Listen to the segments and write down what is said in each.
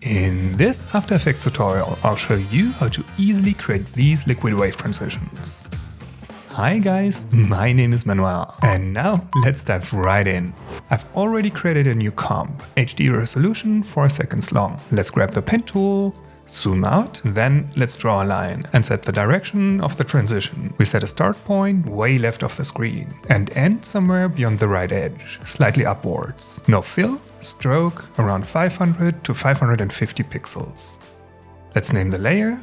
In this After Effects tutorial, I'll show you how to easily create these liquid wave transitions. Hi guys, my name is Manuel, and now let's dive right in. I've already created a new comp, HD resolution 4 seconds long. Let's grab the pen tool, zoom out, then let's draw a line and set the direction of the transition. We set a start point way left of the screen and end somewhere beyond the right edge, slightly upwards. No fill, stroke around 500 to 550 pixels. Let's name the layer.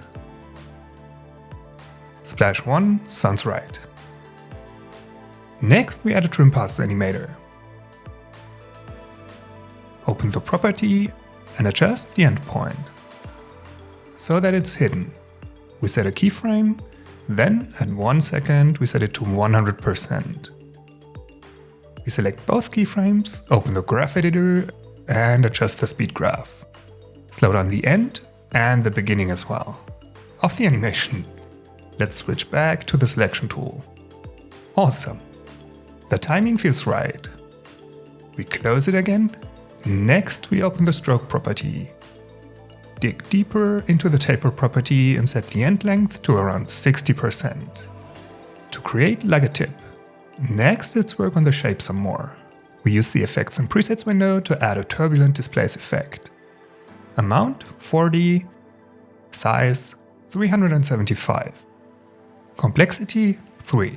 Splash 1 sounds right. Next we add a trim paths animator. Open the property and adjust the endpoint so that it's hidden. We set a keyframe, then at 1 second we set it to 100%. We select both keyframes, open the graph editor and adjust the speed graph. Slow down the end and the beginning as well of the animation. Let's switch back to the selection tool. Awesome! The timing feels right. We close it again. Next we open the stroke property. Dig deeper into the taper property and set the end length to around 60%. To create like a tip. Next let's work on the shape some more. We use the Effects and Presets window to add a turbulent displace effect. Amount 40, size 375, complexity 3.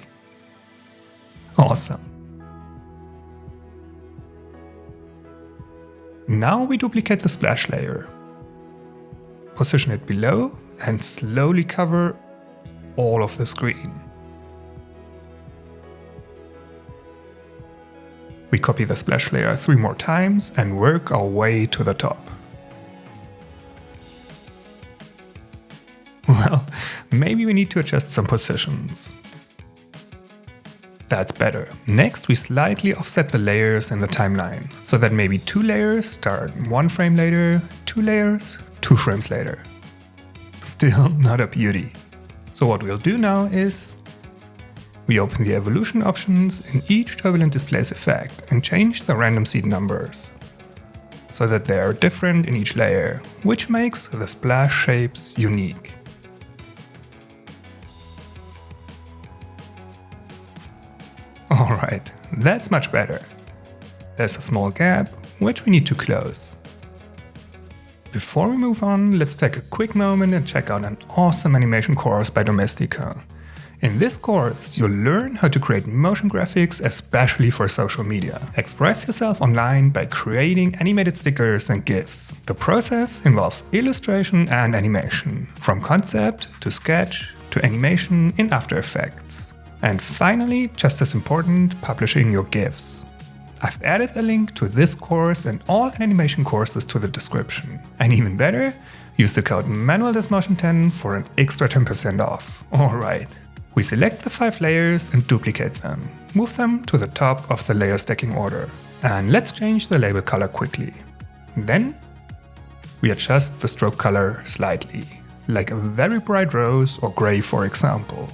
Awesome. Now we duplicate the splash layer. Position it below and slowly cover all of the screen. We copy the splash layer 3 more times and work our way to the top. Well, maybe we need to adjust some positions. That's better. Next we slightly offset the layers in the timeline, so that maybe 2 layers start 1 frame later, 2 layers 2 frames later. Still not a beauty. So what we'll do now is we open the evolution options in each turbulent displace effect and change the random seed numbers so that they are different in each layer, which makes the splash shapes unique. Alright, that's much better. There's a small gap, which we need to close. Before we move on, let's take a quick moment and check out an awesome animation course by Domestika. In this course, you'll learn how to create motion graphics, especially for social media. Express yourself online by creating animated stickers and GIFs. The process involves illustration and animation, from concept to sketch to animation in After Effects. And finally, just as important, publishing your GIFs. I've added a link to this course and all animation courses to the description. And even better, use the code ManuelDesmotion10 for an extra 10% off. Alright. We select the 5 layers and duplicate them. Move them to the top of the layer stacking order. And let's change the label color quickly. Then we adjust the stroke color slightly, like a very bright rose or gray for example.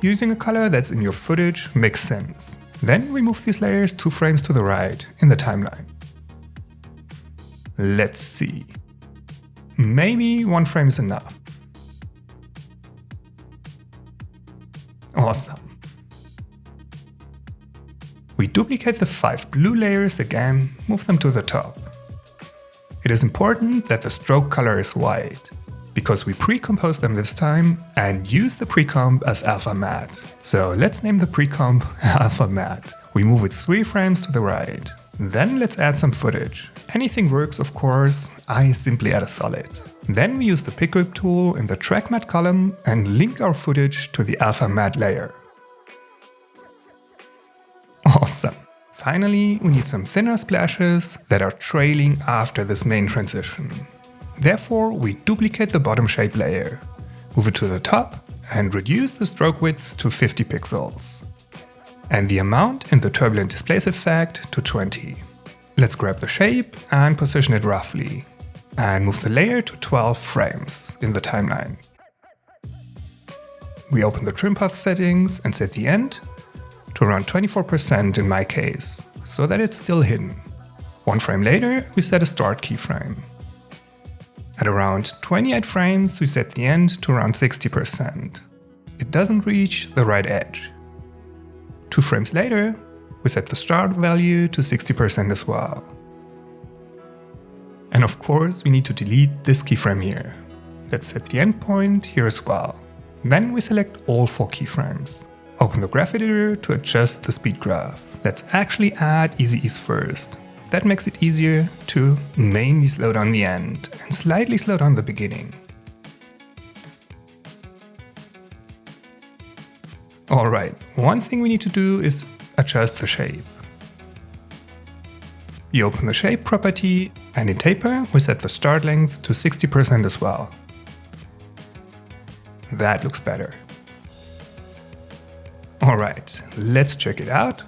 Using a color that's in your footage makes sense. Then we move these layers 2 frames to the right in the timeline. Let's see. Maybe 1 frame is enough. Awesome. We duplicate the 5 blue layers again, move them to the top. It is important that the stroke color is white, because we pre-compose them this time and use the pre-comp as alpha matte. So let's name the pre-comp alpha matte. We move it 3 frames to the right. Then let's add some footage. Anything works of course, I simply add a solid. Then we use the pick whip tool in the track matte column and link our footage to the alpha matte layer. Awesome! Finally, we need some thinner splashes that are trailing after this main transition. Therefore, we duplicate the bottom shape layer, move it to the top and reduce the stroke width to 50 pixels. And the amount in the turbulent displace effect to 20. Let's grab the shape and position it roughly. And move the layer to 12 frames in the timeline. We open the trim path settings and set the end to around 24% in my case, so that it's still hidden. 1 frame later, we set a start keyframe. At At around 28 frames, we set the end to around 60%. It doesn't reach the right edge. 2 frames later, we set the start value to 60% as well. And of course, we need to delete this keyframe here. Let's set the endpoint here as well. Then we select all 4 keyframes. Open the graph editor to adjust the speed graph. Let's actually add easy ease first. That makes it easier to mainly slow down the end and slightly slow down the beginning. Alright, one thing we need to do is adjust the shape. You open the shape property, and in taper we set the start length to 60% as well. That looks better. Alright, let's check it out.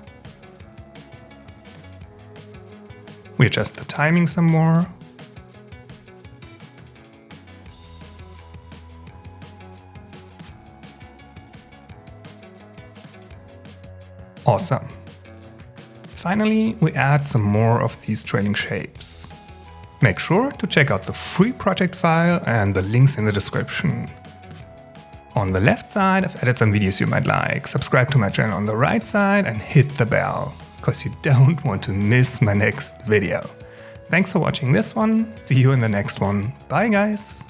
We adjust the timing some more. Awesome. Finally, we add some more of these trailing shapes. Make sure to check out the free project file and the links in the description. On the left side, I've added some videos you might like. Subscribe to my channel on the right side and hit the bell, because you don't want to miss my next video. Thanks for watching this one. See you in the next one. Bye guys!